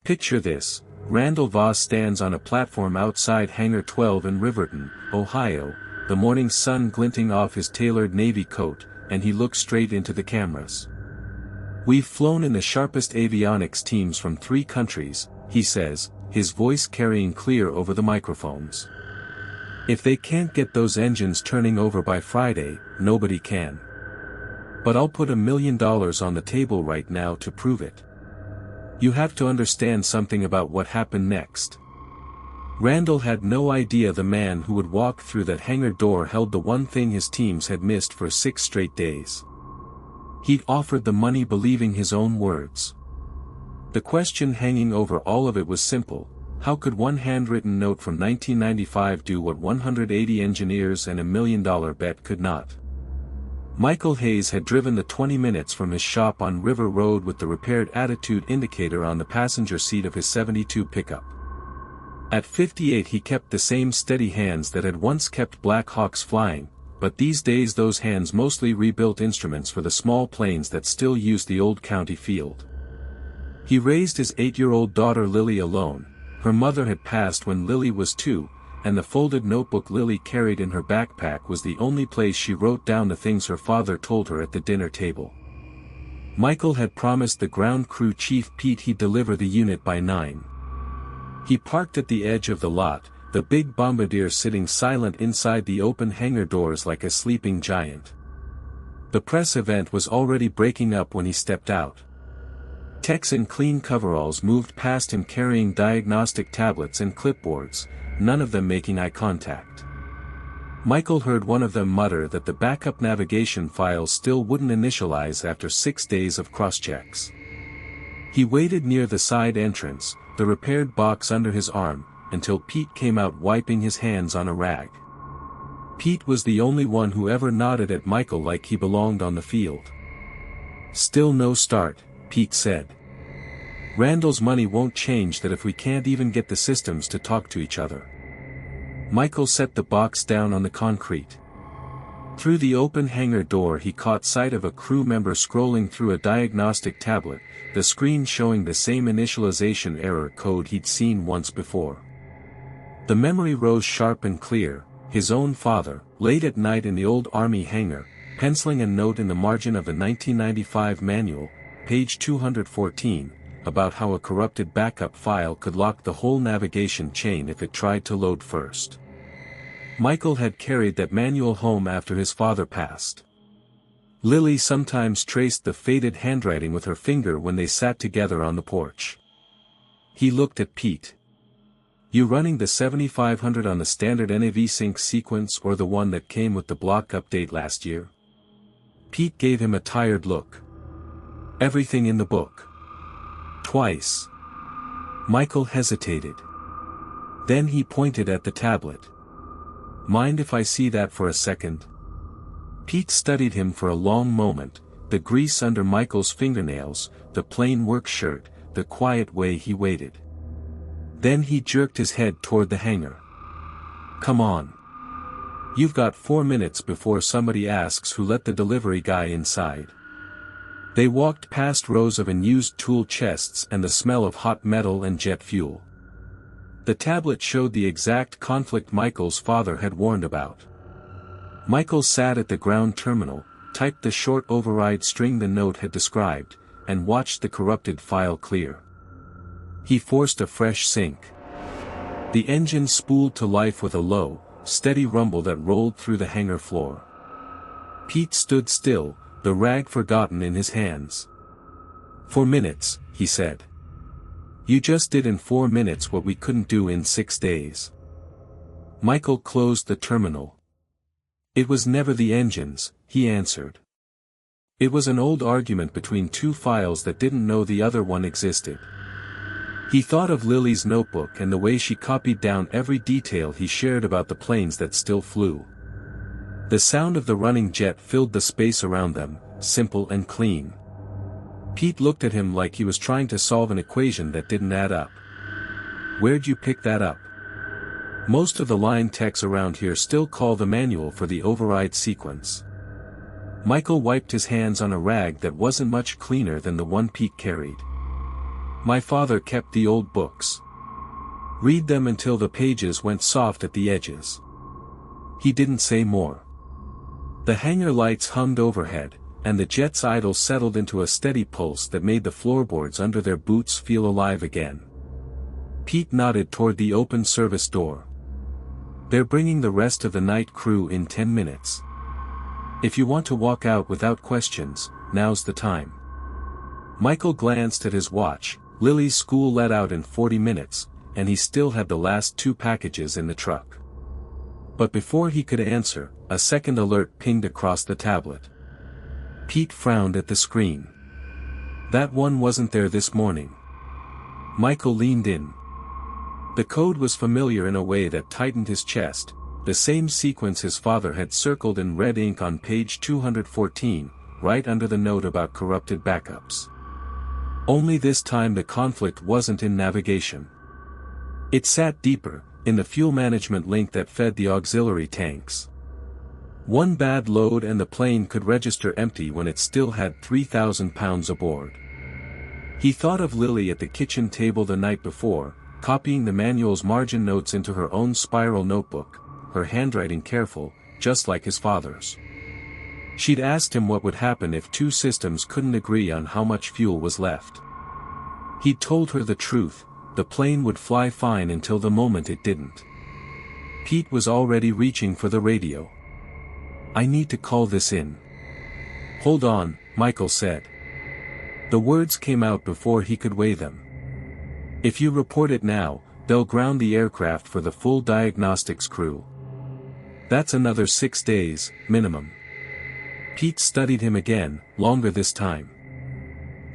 Picture this, Randall Voss stands on a platform outside Hangar 12 in Riverton, Ohio, the morning sun glinting off his tailored navy coat, and he looks straight into the cameras. "We've flown in the sharpest avionics teams from 3 countries, he says, his voice carrying clear over the microphones. If they can't get those engines turning over by Friday, nobody can. But I'll put $1 million on the table right now to prove it. You have to understand something about what happened next." Randall had no idea the man who would walk through that hangar door held the one thing his teams had missed for 6 straight days. He'd offered the money believing his own words. The question hanging over all of it was simple: how could one handwritten note from 1995 do what 180 engineers and $1 million bet could not? Michael Hayes had driven the 20 minutes from his shop on River Road with the repaired attitude indicator on the passenger seat of his '72 pickup. At 58 he kept the same steady hands that had once kept Black Hawks flying, but these days those hands mostly rebuilt instruments for the small planes that still used the old county field. He raised his 8-year-old daughter Lily alone. Her mother had passed when Lily was 2, and the folded notebook Lily carried in her backpack was the only place she wrote down the things her father told her at the dinner table. Michael had promised the ground crew chief Pete he'd deliver the unit by 9. He parked at the edge of the lot, the big bombardier sitting silent inside the open hangar doors like a sleeping giant. The press event was already breaking up when he stepped out. Techs in clean coveralls moved past him carrying diagnostic tablets and clipboards, none of them making eye contact. Michael heard one of them mutter that the backup navigation files still wouldn't initialize after 6 days of cross-checks. He waited near the side entrance, the repaired box under his arm, until Pete came out wiping his hands on a rag. Pete was the only one who ever nodded at Michael like he belonged on the field. "Still no start," Pete said. "Randall's money won't change that if we can't even get the systems to talk to each other." Michael set the box down on the concrete. Through the open hangar door he caught sight of a crew member scrolling through a diagnostic tablet, the screen showing the same initialization error code he'd seen once before. The memory rose sharp and clear: his own father, late at night in the old army hangar, penciling a note in the margin of the 1995 manual, page 214, about how a corrupted backup file could lock the whole navigation chain if it tried to load first. Michael had carried that manual home after his father passed. Lily sometimes traced the faded handwriting with her finger when they sat together on the porch. He looked at Pete. "You running the 7500 on the standard NAV sync sequence or the one that came with the block update last year?" Pete gave him a tired look. "Everything in the book." "Twice." Michael hesitated. Then he pointed at the tablet. "Mind if I see that for a second?" Pete studied him for a long moment, the grease under Michael's fingernails, the plain work shirt, the quiet way he waited. Then he jerked his head toward the hangar. "Come on. You've got 4 minutes before somebody asks who let the delivery guy inside." They walked past rows of unused tool chests and the smell of hot metal and jet fuel. The tablet showed the exact conflict Michael's father had warned about. Michael sat at the ground terminal, typed the short override string the note had described, and watched the corrupted file clear. He forced a fresh sync. The engine spooled to life with a low, steady rumble that rolled through the hangar floor. Pete stood still, the rag forgotten in his hands. "4 minutes," he said. "You just did in 4 minutes what we couldn't do in 6 days." Michael closed the terminal. "It was never the engines," he answered. "It was an old argument between 2 files that didn't know the other one existed." He thought of Lily's notebook and the way she copied down every detail he shared about the planes that still flew. The sound of the running jet filled the space around them, simple and clean. Pete looked at him like he was trying to solve an equation that didn't add up. "Where'd you pick that up?" "Most of the line techs around here still call the manual for the override sequence." Michael wiped his hands on a rag that wasn't much cleaner than the one Pete carried. My father kept the old books. Read them until the pages went soft at the edges. He didn't say more. The hangar lights hummed overhead, and the jet's idle settled into a steady pulse that made the floorboards under their boots feel alive again. Pete nodded toward the open service door. They're bringing the rest of the night crew in 10 minutes. If you want to walk out without questions, now's the time. Michael glanced at his watch. Lily's school let out in 40 minutes, and he still had the last 2 packages in the truck. But before he could answer, a second alert pinged across the tablet. Pete frowned at the screen. That one wasn't there this morning. Michael leaned in. The code was familiar in a way that tightened his chest, the same sequence his father had circled in red ink on page 214, right under the note about corrupted backups. Only this time the conflict wasn't in navigation. It sat deeper, in the fuel management link that fed the auxiliary tanks. One bad load and the plane could register empty when it still had 3,000 pounds aboard. He thought of Lily at the kitchen table the night before, copying the manual's margin notes into her own spiral notebook, her handwriting careful, just like his father's. She'd asked him what would happen if 2 systems couldn't agree on how much fuel was left. He'd told her the truth, the plane would fly fine until the moment it didn't. Pete was already reaching for the radio. I need to call this in. Hold on, Michael said. The words came out before he could weigh them. If you report it now, they'll ground the aircraft for the full diagnostics crew. That's another 6 days, minimum. Pete studied him again, longer this time.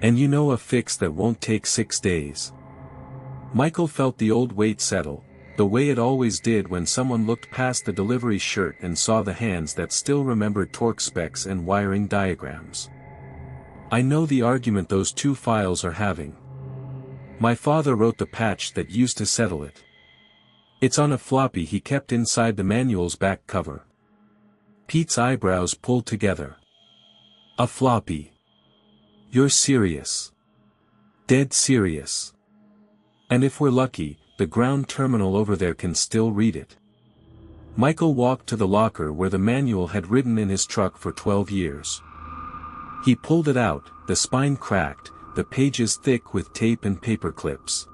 And you know a fix that won't take 6 days. Michael felt the old weight settle, the way it always did when someone looked past the delivery shirt and saw the hands that still remembered torque specs and wiring diagrams. I know the argument those 2 files are having. My father wrote the patch that used to settle it. It's on a floppy he kept inside the manual's back cover. Pete's eyebrows pulled together. A floppy. You're serious. Dead serious. And if we're lucky, the ground terminal over there can still read it. Michael walked to the locker where the manual had ridden in his truck for 12 years. He pulled it out, the spine cracked, the pages thick with tape and paper clips.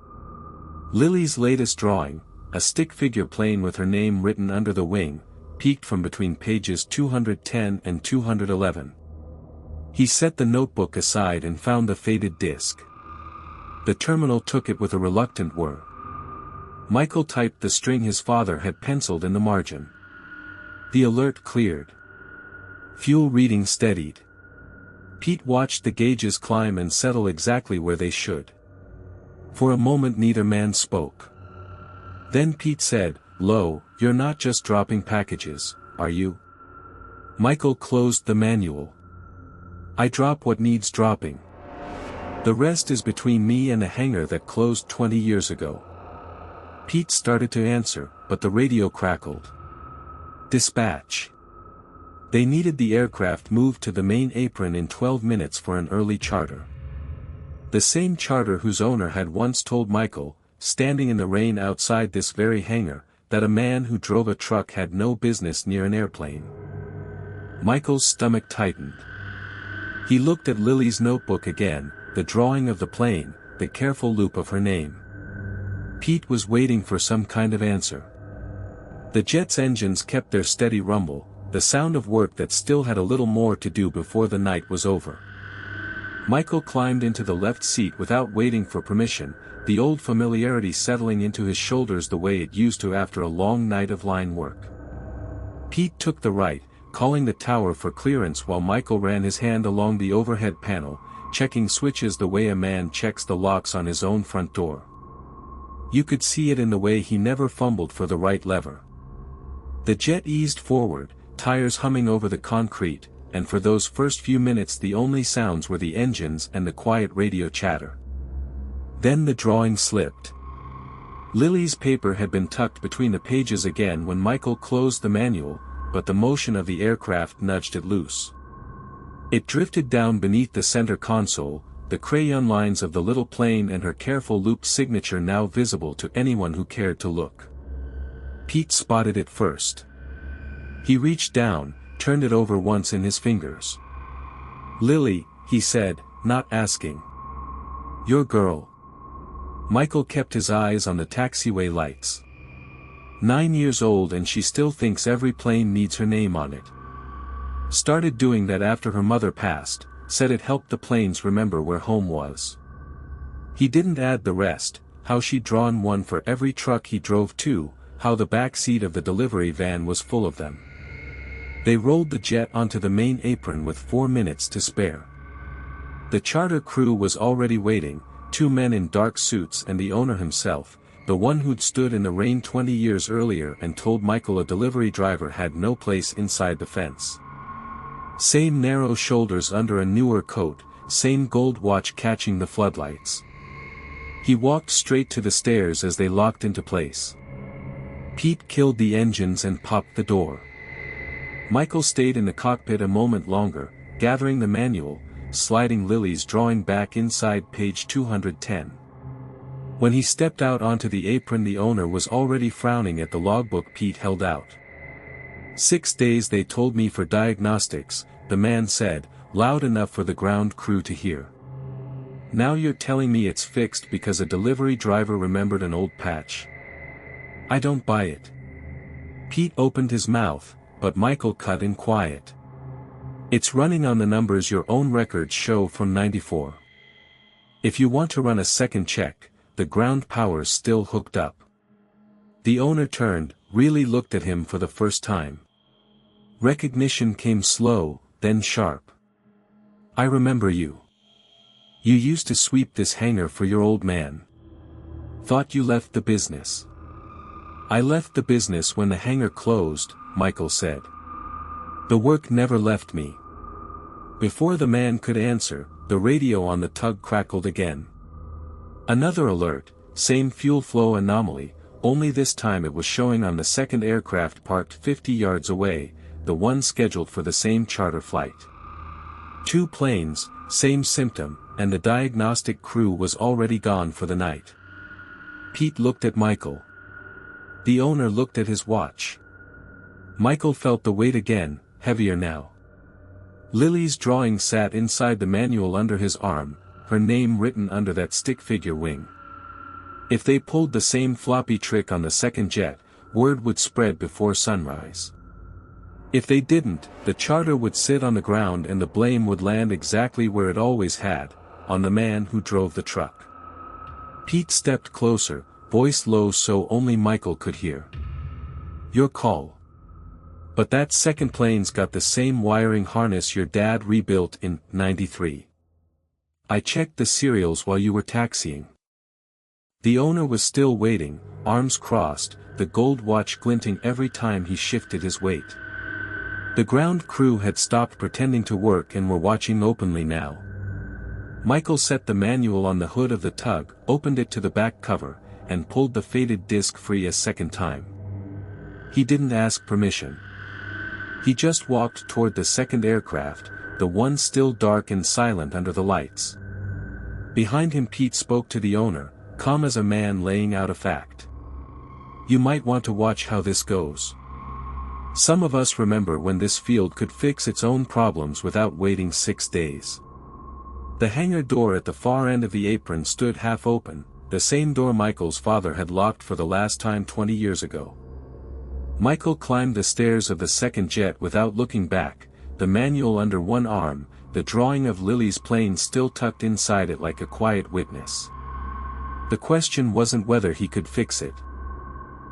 Lily's latest drawing, a stick figure plane with her name written under the wing, peeked from between pages 210 and 211. He set the notebook aside and found the faded disc. The terminal took it with a reluctant whir. Michael typed the string his father had penciled in the margin. The alert cleared. Fuel reading steadied. Pete watched the gauges climb and settle exactly where they should. For a moment neither man spoke. Then Pete said, "Lo, you're not just dropping packages, are you?" Michael closed the manual. "I drop what needs dropping. The rest is between me and a hangar that closed 20 years ago." Pete started to answer, but the radio crackled. "Dispatch. They needed the aircraft moved to the main apron in 12 minutes for an early charter." The same charter whose owner had once told Michael, standing in the rain outside this very hangar, that a man who drove a truck had no business near an airplane. Michael's stomach tightened. He looked at Lily's notebook again, the drawing of the plane, the careful loop of her name. Pete was waiting for some kind of answer. The jet's engines kept their steady rumble, the sound of work that still had a little more to do before the night was over. Michael climbed into the left seat without waiting for permission, the old familiarity settling into his shoulders the way it used to after a long night of line work. Pete took the right, calling the tower for clearance while Michael ran his hand along the overhead panel, checking switches the way a man checks the locks on his own front door. You could see it in the way he never fumbled for the right lever. The jet eased forward, tires humming over the concrete, and for those first few minutes the only sounds were the engines and the quiet radio chatter. Then the drawing slipped. Lily's paper had been tucked between the pages again when Michael closed the manual, but the motion of the aircraft nudged it loose. It drifted down beneath the center console, the crayon lines of the little plane and her careful looped signature now visible to anyone who cared to look. Pete spotted it first. He reached down, turned it over once in his fingers. "Lily," he said, not asking. "Your girl." Michael kept his eyes on the taxiway lights. 9 years old and she still thinks every plane needs her name on it. Started doing that after her mother passed, said it helped the planes remember where home was. He didn't add the rest, how she'd drawn one for every truck he drove to, how the back seat of the delivery van was full of them. They rolled the jet onto the main apron with 4 minutes to spare. The charter crew was already waiting, 2 men in dark suits and the owner himself, the one who'd stood in the rain 20 years earlier and told Michael a delivery driver had no place inside the fence. Same narrow shoulders under a newer coat, same gold watch catching the floodlights. He walked straight to the stairs as they locked into place. Pete killed the engines and popped the door. Michael stayed in the cockpit a moment longer, gathering the manual, sliding Lily's drawing back inside page 210. When he stepped out onto the apron, the owner was already frowning at the logbook Pete held out. 6 days they told me for diagnostics, the man said, loud enough for the ground crew to hear. Now you're telling me it's fixed because a delivery driver remembered an old patch? I don't buy it. Pete opened his mouth, but Michael cut in quiet. It's running on the numbers your own records show from '94. If you want to run a second check, the ground power's still hooked up. The owner turned, really looked at him for the first time. Recognition came slow, then sharp. I remember you. You used to sweep this hangar for your old man. Thought you left the business. I left the business when the hangar closed, Michael said. The work never left me. Before the man could answer, the radio on the tug crackled again. Another alert, same fuel flow anomaly, only this time it was showing on the second aircraft parked 50 yards away, the one scheduled for the same charter flight. 2 planes, same symptom, and the diagnostic crew was already gone for the night. Pete looked at Michael. The owner looked at his watch. Michael felt the weight again, heavier now. Lily's drawing sat inside the manual under his arm, her name written under that stick figure wing. If they pulled the same floppy trick on the second jet, word would spread before sunrise. If they didn't, the charter would sit on the ground and the blame would land exactly where it always had, on the man who drove the truck. Pete stepped closer, voice low so only Michael could hear. Your call. But that second plane's got the same wiring harness your dad rebuilt in '93. I checked the serials while you were taxiing. The owner was still waiting, arms crossed, the gold watch glinting every time he shifted his weight. The ground crew had stopped pretending to work and were watching openly now. Michael set the manual on the hood of the tug, opened it to the back cover, and pulled the faded disc free a second time. He didn't ask permission. He just walked toward the second aircraft, the one still dark and silent under the lights. Behind him Pete spoke to the owner, calm as a man laying out a fact. You might want to watch how this goes. Some of us remember when this field could fix its own problems without waiting 6 days. The hangar door at the far end of the apron stood half open, the same door Michael's father had locked for the last time 20 years ago. Michael climbed the stairs of the second jet without looking back, the manual under one arm, the drawing of Lily's plane still tucked inside it like a quiet witness. The question wasn't whether he could fix it.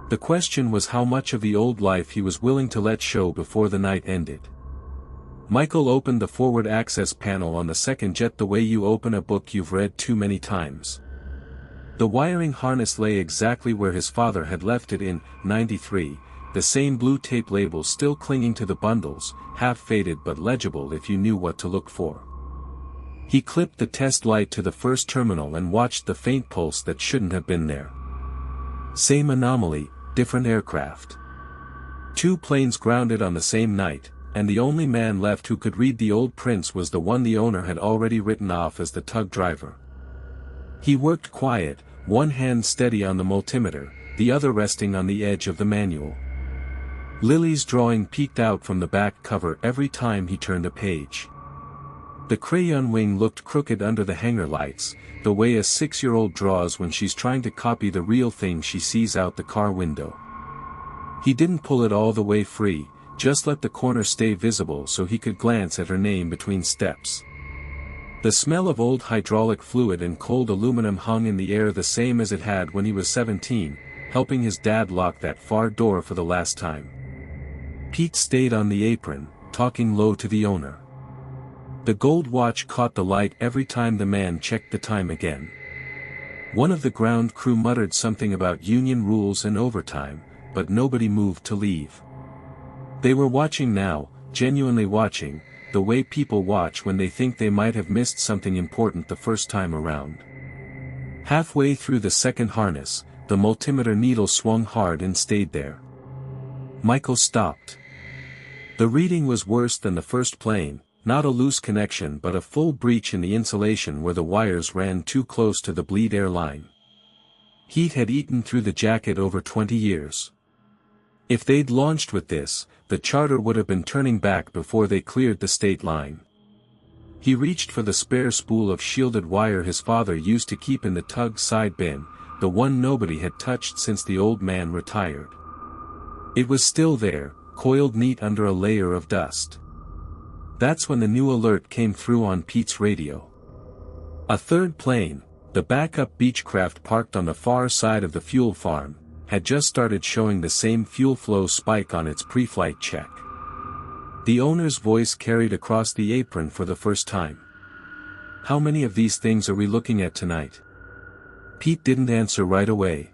The question was how much of the old life he was willing to let show before the night ended. Michael opened the forward access panel on the second jet the way you open a book you've read too many times. The wiring harness lay exactly where his father had left it in '93, the same blue tape label still clinging to the bundles, half faded but legible if you knew what to look for. He clipped the test light to the first terminal and watched the faint pulse that shouldn't have been there. Same anomaly, different aircraft. 2 planes grounded on the same night, and the only man left who could read the old prints was the one the owner had already written off as the tug driver. He worked quiet, one hand steady on the multimeter, the other resting on the edge of the manual. Lily's drawing peeked out from the back cover every time he turned a page. The crayon wing looked crooked under the hangar lights, the way a 6-year-old draws when she's trying to copy the real thing she sees out the car window. He didn't pull it all the way free, just let the corner stay visible so he could glance at her name between steps. The smell of old hydraulic fluid and cold aluminum hung in the air the same as it had when he was 17, helping his dad lock that far door for the last time. Pete stayed on the apron, talking low to the owner. The gold watch caught the light every time the man checked the time again. One of the ground crew muttered something about union rules and overtime, but nobody moved to leave. They were watching now, genuinely watching, the way people watch when they think they might have missed something important the first time around. Halfway through the second harness, the multimeter needle swung hard and stayed there. Michael stopped. The reading was worse than the first plane, not a loose connection but a full breach in the insulation where the wires ran too close to the bleed air line. Heat had eaten through the jacket over 20 years. If they'd launched with this, the charter would have been turning back before they cleared the state line. He reached for the spare spool of shielded wire his father used to keep in the tug side bin, the one nobody had touched since the old man retired. It was still there, coiled neat under a layer of dust. That's when the new alert came through on Pete's radio. A third plane, the backup Beechcraft parked on the far side of the fuel farm, had just started showing the same fuel flow spike on its pre-flight check. The owner's voice carried across the apron for the first time. "How many of these things are we looking at tonight?" Pete didn't answer right away.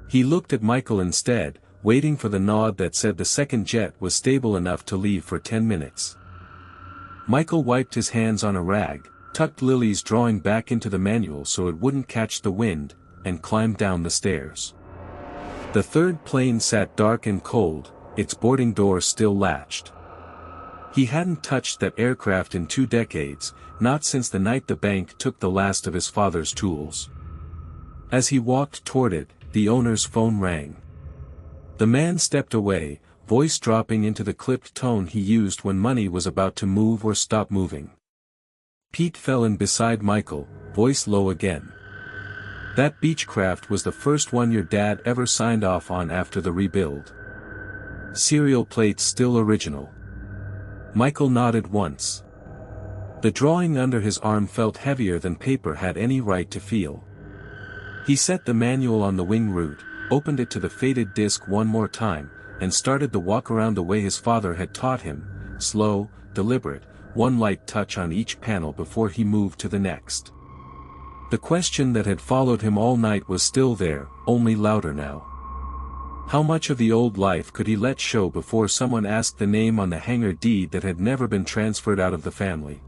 He looked at Michael instead, waiting for the nod that said the second jet was stable enough to leave for 10 minutes. Michael wiped his hands on a rag, tucked Lily's drawing back into the manual so it wouldn't catch the wind, and climbed down the stairs. The third plane sat dark and cold, its boarding door still latched. He hadn't touched that aircraft in 2 decades, not since the night the bank took the last of his father's tools. As he walked toward it, the owner's phone rang. The man stepped away, voice dropping into the clipped tone he used when money was about to move or stop moving. Pete fell in beside Michael, voice low again. "That Beechcraft was the first one your dad ever signed off on after the rebuild. Serial plates still original." Michael nodded once. The drawing under his arm felt heavier than paper had any right to feel. He set the manual on the wing root, opened it to the faded disc one more time, and started the walk around the way his father had taught him, slow, deliberate, one light touch on each panel before he moved to the next. The question that had followed him all night was still there, only louder now. How much of the old life could he let show before someone asked the name on the hangar deed that had never been transferred out of the family?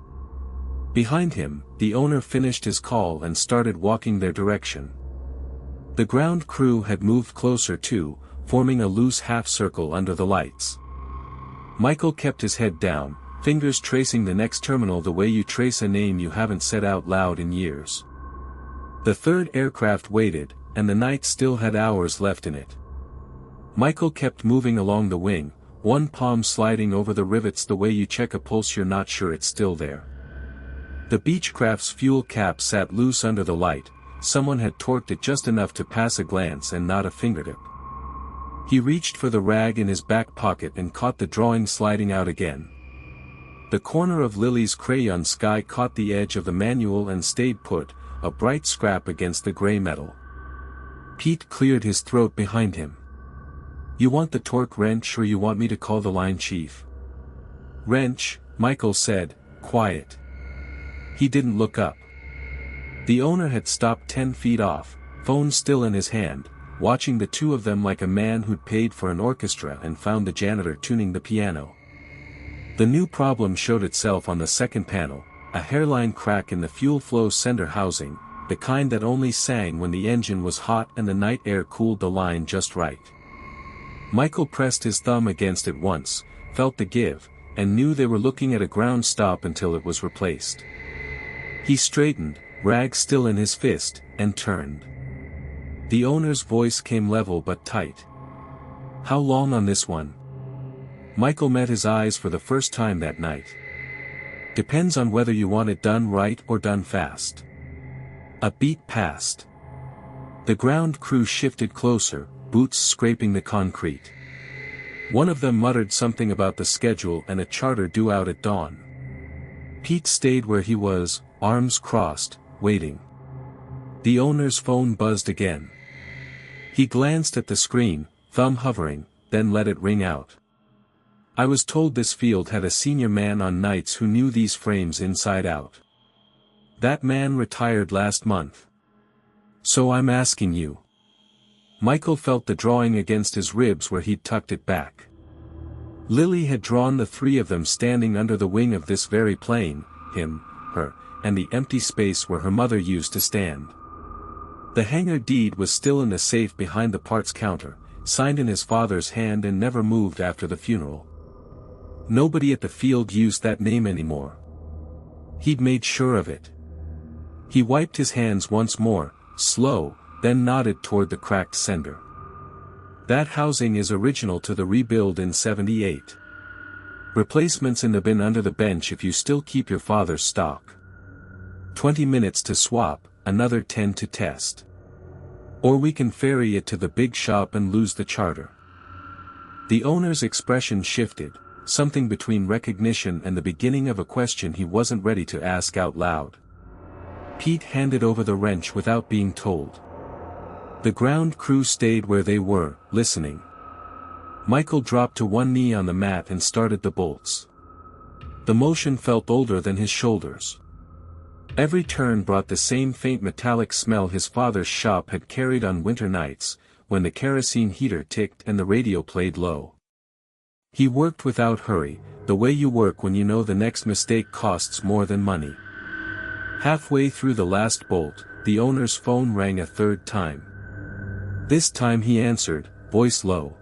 Behind him, the owner finished his call and started walking their direction. The ground crew had moved closer too, forming a loose half-circle under the lights. Michael kept his head down, fingers tracing the next terminal the way you trace a name you haven't said out loud in years. The third aircraft waited, and the night still had hours left in it. Michael kept moving along the wing, one palm sliding over the rivets the way you check a pulse you're not sure it's still there. The Beechcraft's fuel cap sat loose under the light, someone had torqued it just enough to pass a glance and not a fingertip. He reached for the rag in his back pocket and caught the drawing sliding out again. The corner of Lily's crayon sky caught the edge of the manual and stayed put, a bright scrap against the gray metal. Pete cleared his throat behind him. "You want the torque wrench or you want me to call the line chief?" "Wrench," Michael said, quiet. He didn't look up. The owner had stopped 10 feet off, phone still in his hand, watching the two of them like a man who'd paid for an orchestra and found the janitor tuning the piano. The new problem showed itself on the second panel, a hairline crack in the fuel flow sender housing, the kind that only sang when the engine was hot and the night air cooled the line just right. Michael pressed his thumb against it once, felt the give, and knew they were looking at a ground stop until it was replaced. He straightened, rag still in his fist, and turned. The owner's voice came level but tight. "How long on this one?" Michael met his eyes for the first time that night. "Depends on whether you want it done right or done fast." A beat passed. The ground crew shifted closer, boots scraping the concrete. One of them muttered something about the schedule and a charter due out at dawn. Pete stayed where he was, arms crossed, waiting. The owner's phone buzzed again. He glanced at the screen, thumb hovering, then let it ring out. "I was told this field had a senior man on nights who knew these frames inside out. That man retired last month. So I'm asking you." Michael felt the drawing against his ribs where he'd tucked it back. Lily had drawn the three of them standing under the wing of this very plane, him, her, and the empty space where her mother used to stand. The hangar deed was still in the safe behind the parts counter, signed in his father's hand and never moved after the funeral. Nobody at the field used that name anymore. He'd made sure of it. He wiped his hands once more, slow, then nodded toward the cracked sender. "That housing is original to the rebuild in '78. Replacements in the bin under the bench if you still keep your father's stock. 20 minutes to swap, another 10 to test. Or we can ferry it to the big shop and lose the charter." The owner's expression shifted, something between recognition and the beginning of a question he wasn't ready to ask out loud. Pete handed over the wrench without being told. The ground crew stayed where they were, listening. Michael dropped to one knee on the mat and started the bolts. The motion felt older than his shoulders. Every turn brought the same faint metallic smell his father's shop had carried on winter nights, when the kerosene heater ticked and the radio played low. He worked without hurry, the way you work when you know the next mistake costs more than money. Halfway through the last bolt, the owner's phone rang a third time. This time he answered, voice low.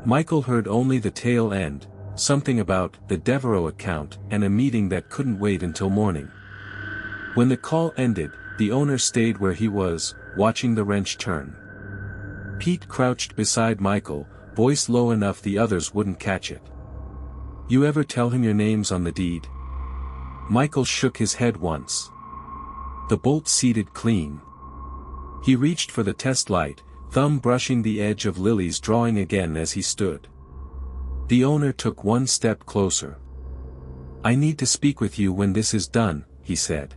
Michael heard only the tail end, something about the Devereaux account and a meeting that couldn't wait until morning. When the call ended, the owner stayed where he was, watching the wrench turn. Pete crouched beside Michael, voice low enough the others wouldn't catch it. "You ever tell him your name's on the deed?" Michael shook his head once. The bolt seated clean. He reached for the test light, thumb brushing the edge of Lily's drawing again as he stood. The owner took one step closer. "I need to speak with you when this is done," he said.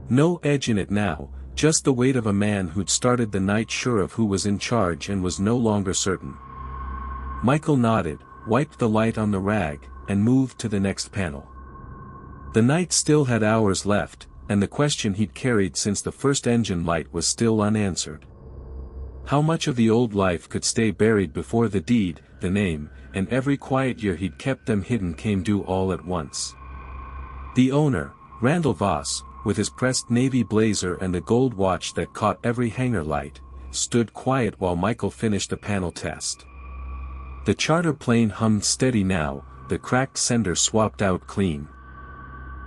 No edge in it now, just the weight of a man who'd started the night sure of who was in charge and was no longer certain. Michael nodded, wiped the light on the rag, and moved to the next panel. The night still had hours left, and the question he'd carried since the first engine light was still unanswered. How much of the old life could stay buried before the deed, the name, and every quiet year he'd kept them hidden came due all at once? The owner, Randall Voss, with his pressed navy blazer and the gold watch that caught every hangar light, stood quiet while Michael finished the panel test. The charter plane hummed steady now, the cracked sender swapped out clean.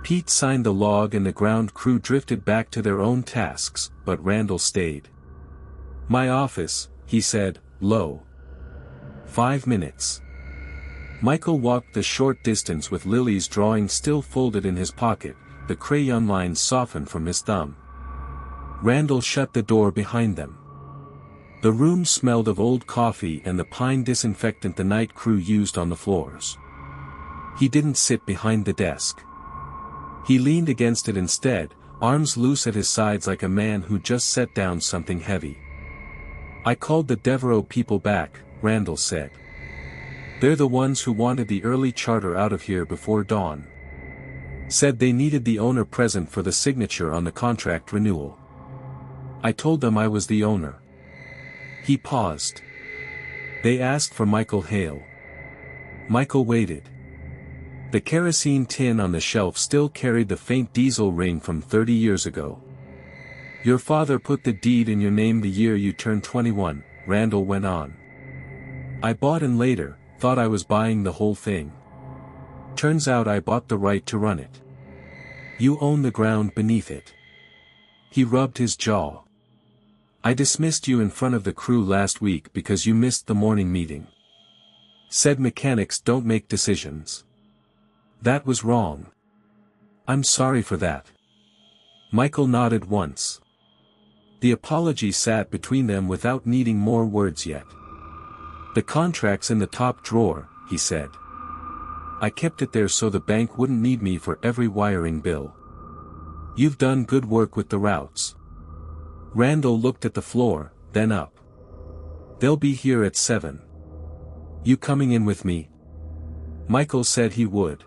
Pete signed the log and the ground crew drifted back to their own tasks, but Randall stayed. "My office," he said, low. 5 minutes. Michael walked the short distance with Lily's drawing still folded in his pocket, the crayon lines softened from his thumb. Randall shut the door behind them. The room smelled of old coffee and the pine disinfectant the night crew used on the floors. He didn't sit behind the desk. He leaned against it instead, arms loose at his sides like a man who just set down something heavy. "I called the Devereaux people back," Randall said. "They're the ones who wanted the early charter out of here before dawn. Said they needed the owner present for the signature on the contract renewal. I told them I was the owner." He paused. "They asked for Michael Hale." Michael waited. The kerosene tin on the shelf still carried the faint diesel ring from 30 years ago. "Your father put the deed in your name the year you turned 21, Randall went on. "I bought in later," thought I was buying the whole thing. Turns out I bought the right to run it. You own the ground beneath it." He rubbed his jaw. "I dismissed you in front of the crew last week because you missed the morning meeting. Said mechanics don't make decisions. That was wrong. I'm sorry for that." Michael nodded once. The apology sat between them without needing more words yet. "The contract's in the top drawer," he said. "I kept it there so the bank wouldn't need me for every wiring bill. You've done good work with the routes." Randall looked at the floor, then up. "They'll be here at 7. You coming in with me?" Michael said he would.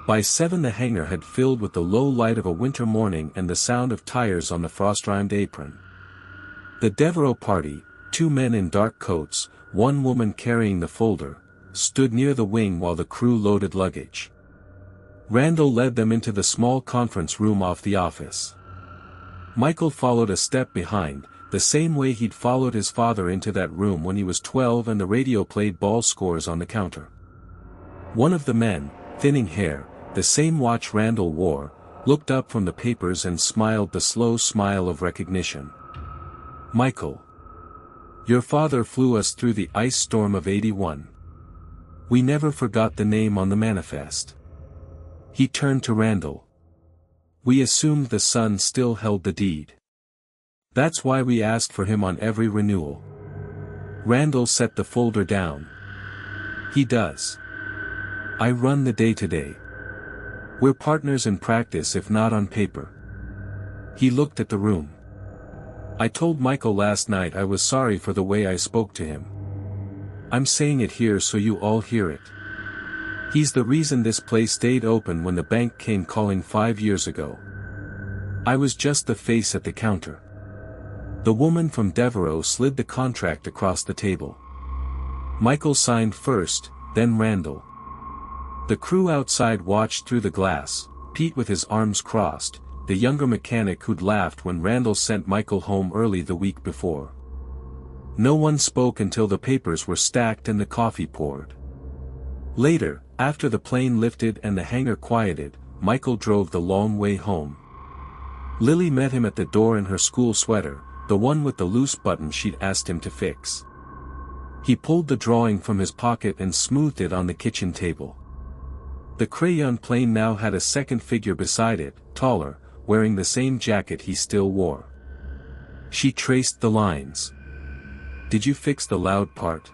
By 7 the hangar had filled with the low light of a winter morning and the sound of tires on the frost-rimed apron. The Devereaux party, 2 men in dark coats, 1 woman carrying the folder, stood near the wing while the crew loaded luggage. Randall led them into the small conference room off the office. Michael followed a step behind, the same way he'd followed his father into that room when he was 12 and the radio played ball scores on the counter. One of the men, thinning hair, the same watch Randall wore, looked up from the papers and smiled the slow smile of recognition. "Michael. Your father flew us through the ice storm of '81. We never forgot the name on the manifest." He turned to Randall. "We assumed the son still held the deed. That's why we asked for him on every renewal." Randall set the folder down. "He does. I run the day-to-day. We're partners in practice if not on paper." He looked at the room. "I told Michael last night I was sorry for the way I spoke to him. I'm saying it here so you all hear it. He's the reason this place stayed open when the bank came calling 5 years ago. I was just the face at the counter." The woman from Devereaux slid the contract across the table. Michael signed first, then Randall. The crew outside watched through the glass, Pete with his arms crossed, the younger mechanic who'd laughed when Randall sent Michael home early the week before. No one spoke until the papers were stacked and the coffee poured. Later, after the plane lifted and the hangar quieted, Michael drove the long way home. Lily met him at the door in her school sweater, the one with the loose button she'd asked him to fix. He pulled the drawing from his pocket and smoothed it on the kitchen table. The crayon plane now had a second figure beside it, taller, wearing the same jacket he still wore. She traced the lines. "Did you fix the loud part?"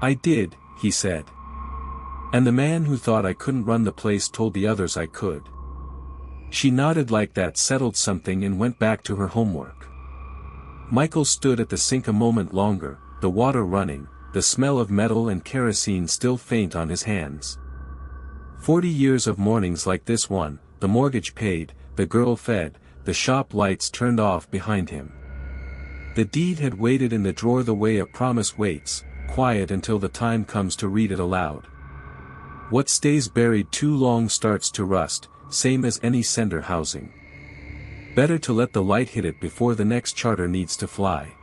"I did," he said. "And the man who thought I couldn't run the place told the others I could." She nodded like that settled something and went back to her homework. Michael stood at the sink a moment longer, the water running, the smell of metal and kerosene still faint on his hands. 40 years of mornings like this one, the mortgage paid, the girl fed, the shop lights turned off behind him. The deed had waited in the drawer the way a promise waits, quiet until the time comes to read it aloud. What stays buried too long starts to rust, same as any sender housing. Better to let the light hit it before the next charter needs to fly.